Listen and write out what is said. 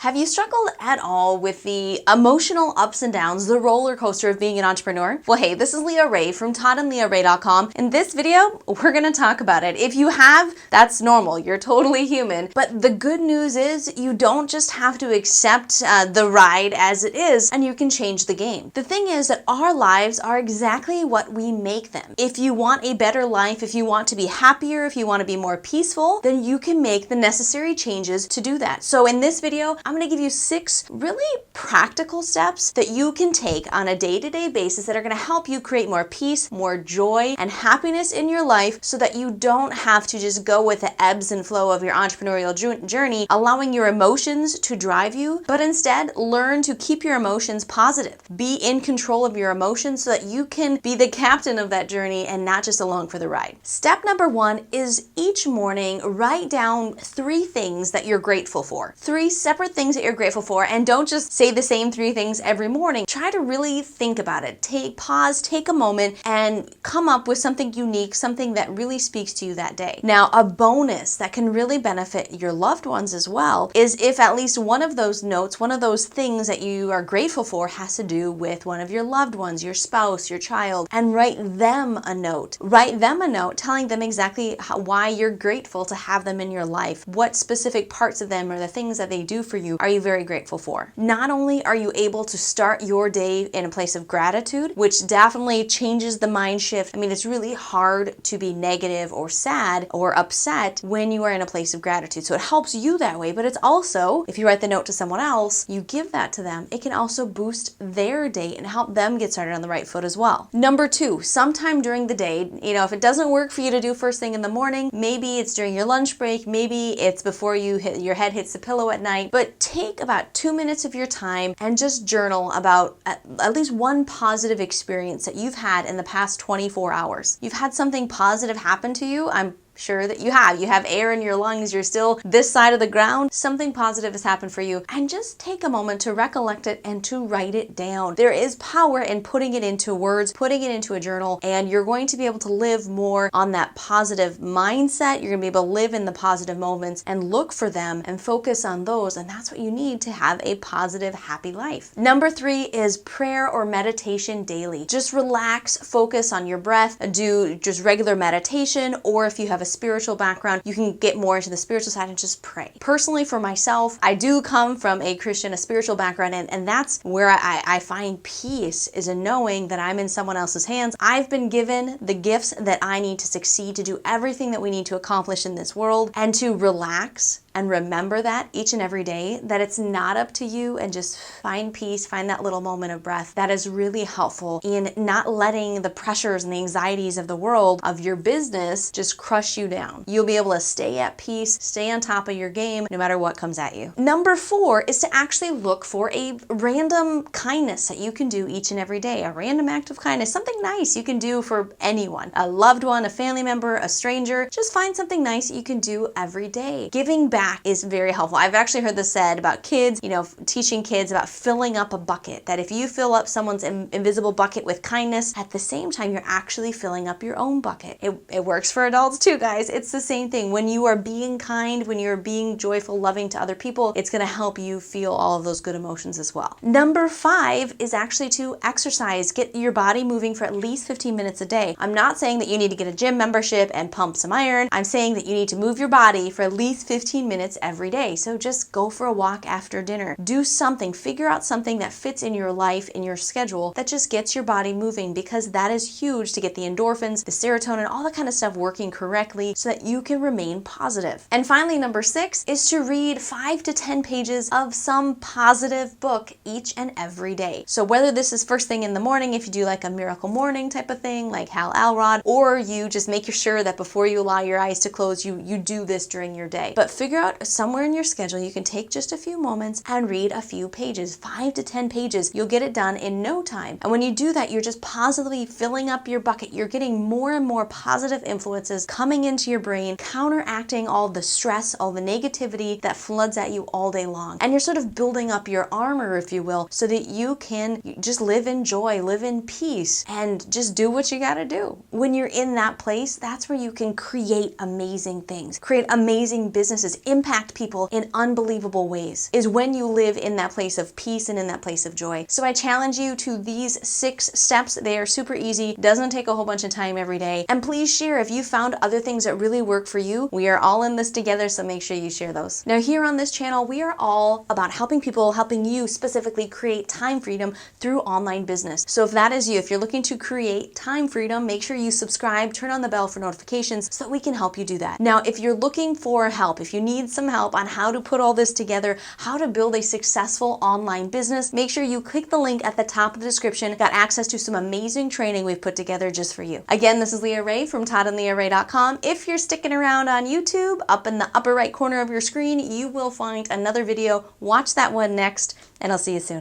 Have you struggled at all with the emotional ups and downs, the roller coaster of being an entrepreneur? Well, hey, this is Leah Ray from toddandleahray.com. In this video, we're gonna talk about it. If you have, that's normal. You're totally human. But the good news is you don't just have to accept the ride as it is, and you can change the game. The thing is that our lives are exactly what we make them. If you want a better life, if you want to be happier, if you want to be more peaceful, then you can make the necessary changes to do that. So in this video, I'm going to give you 6 really practical steps that you can take on a day-to-day basis that are going to help you create more peace, more joy, and happiness in your life so that you don't have to just go with the ebbs and flow of your entrepreneurial journey, allowing your emotions to drive you, but instead learn to keep your emotions positive. Be in control of your emotions so that you can be the captain of that journey and not just along for the ride. Step number 1 is each morning write down 3 things that you're grateful for. 3 separate things that you're grateful for, and don't just say the same 3 things every morning. Try to really think about it. Pause, take a moment, and come up with something unique, something that really speaks to you that day. Now, a bonus that can really benefit your loved ones as well is if at least one of those notes, one of those things that you are grateful for has to do with one of your loved ones, your spouse, your child, and write them a note. Write them a note telling them exactly why you're grateful to have them in your life. What specific parts of them or the things that they do for you are you very grateful for? Not only are you able to start your day in a place of gratitude, which definitely changes the mind shift. I mean, it's really hard to be negative or sad or upset when you are in a place of gratitude. So it helps you that way, but it's also, if you write the note to someone else, you give that to them, it can also boost their day and help them get started on the right foot as well. Number 2, sometime during the day, if it doesn't work for you to do first thing in the morning, maybe it's during your lunch break, maybe it's before your head hits the pillow at night, but take about 2 minutes of your time and just journal about at least one positive experience that you've had in the past 24 hours. You've had something positive happen to you. I'm sure that you have air in your lungs, you're still this side of the ground, something positive has happened for you, and just take a moment to recollect it and to write it down. There is power in putting it into words, putting it into a journal, and you're going to be able to live more on that positive mindset. You're going to be able to live in the positive moments and look for them and focus on those, and that's what you need to have a positive, happy life. Number 3 is prayer or meditation daily. Just relax, focus on your breath, do just regular meditation, or if you have a spiritual background, you can get more into the spiritual side and just pray. Personally, for myself, I do come from a spiritual background, and that's where I find peace, is in knowing that I'm in someone else's hands. I've been given the gifts that I need to succeed, to do everything that we need to accomplish in this world, and to relax and remember that each and every day, that it's not up to you, and just find peace, find that little moment of breath. That is really helpful in not letting the pressures and the anxieties of the world, of your business, just crush you down. You'll be able to stay at peace, stay on top of your game, no matter what comes at you. Number 4 is to actually look for a random kindness that you can do each and every day, a random act of kindness, something nice you can do for anyone, a loved one, a family member, a stranger. Just find something nice that you can do every day. Giving back is very helpful. I've actually heard this said about kids, teaching kids about filling up a bucket, that if you fill up someone's invisible bucket with kindness, at the same time, you're actually filling up your own bucket. It works for adults too, guys. It's the same thing. When you are being kind, when you're being joyful, loving to other people, it's going to help you feel all of those good emotions as well. Number 5 is actually to exercise. Get your body moving for at least 15 minutes a day. I'm not saying that you need to get a gym membership and pump some iron. I'm saying that you need to move your body for at least 15 minutes every day. So just go for a walk after dinner. Do something. Figure out something that fits in your life, in your schedule, that just gets your body moving, because that is huge to get the endorphins, the serotonin, all that kind of stuff working correctly so that you can remain positive. And finally, number 6 is to read 5 to 10 pages of some positive book each and every day. So whether this is first thing in the morning, if you do like a miracle morning type of thing, like Hal Elrod, or you just make sure that before you allow your eyes to close, you do this during your day. But figure out somewhere in your schedule you can take just a few moments and read a few pages, 5 to 10 pages. You'll get it done in no time. And when you do that, you're just positively filling up your bucket. You're getting more and more positive influences coming into your brain, counteracting all the stress, all the negativity that floods at you all day long. And you're sort of building up your armor, if you will, so that you can just live in joy, live in peace, and just do what you gotta do. When you're in that place, that's where you can create amazing things, create amazing businesses, impact people in unbelievable ways, is when you live in that place of peace and in that place of joy. So I challenge you to these 6 steps. They are super easy, doesn't take a whole bunch of time every day. And please share if you found other things that really work for you. We are all in this together, so make sure you share those. Now here on this channel, we are all about helping people, helping you specifically create time freedom through online business. So if that is you, if you're looking to create time freedom, make sure you subscribe, turn on the bell for notifications so that we can help you do that. Now, if you're looking for help, if you need some help on how to put all this together, how to build a successful online business, make sure you click the link at the top of the description. Got access to some amazing training we've put together just for you. Again, this is Leah Ray from toddandleahray.com. If you're sticking around on YouTube, up in the upper right corner of your screen, you will find another video. Watch that one next, and I'll see you soon.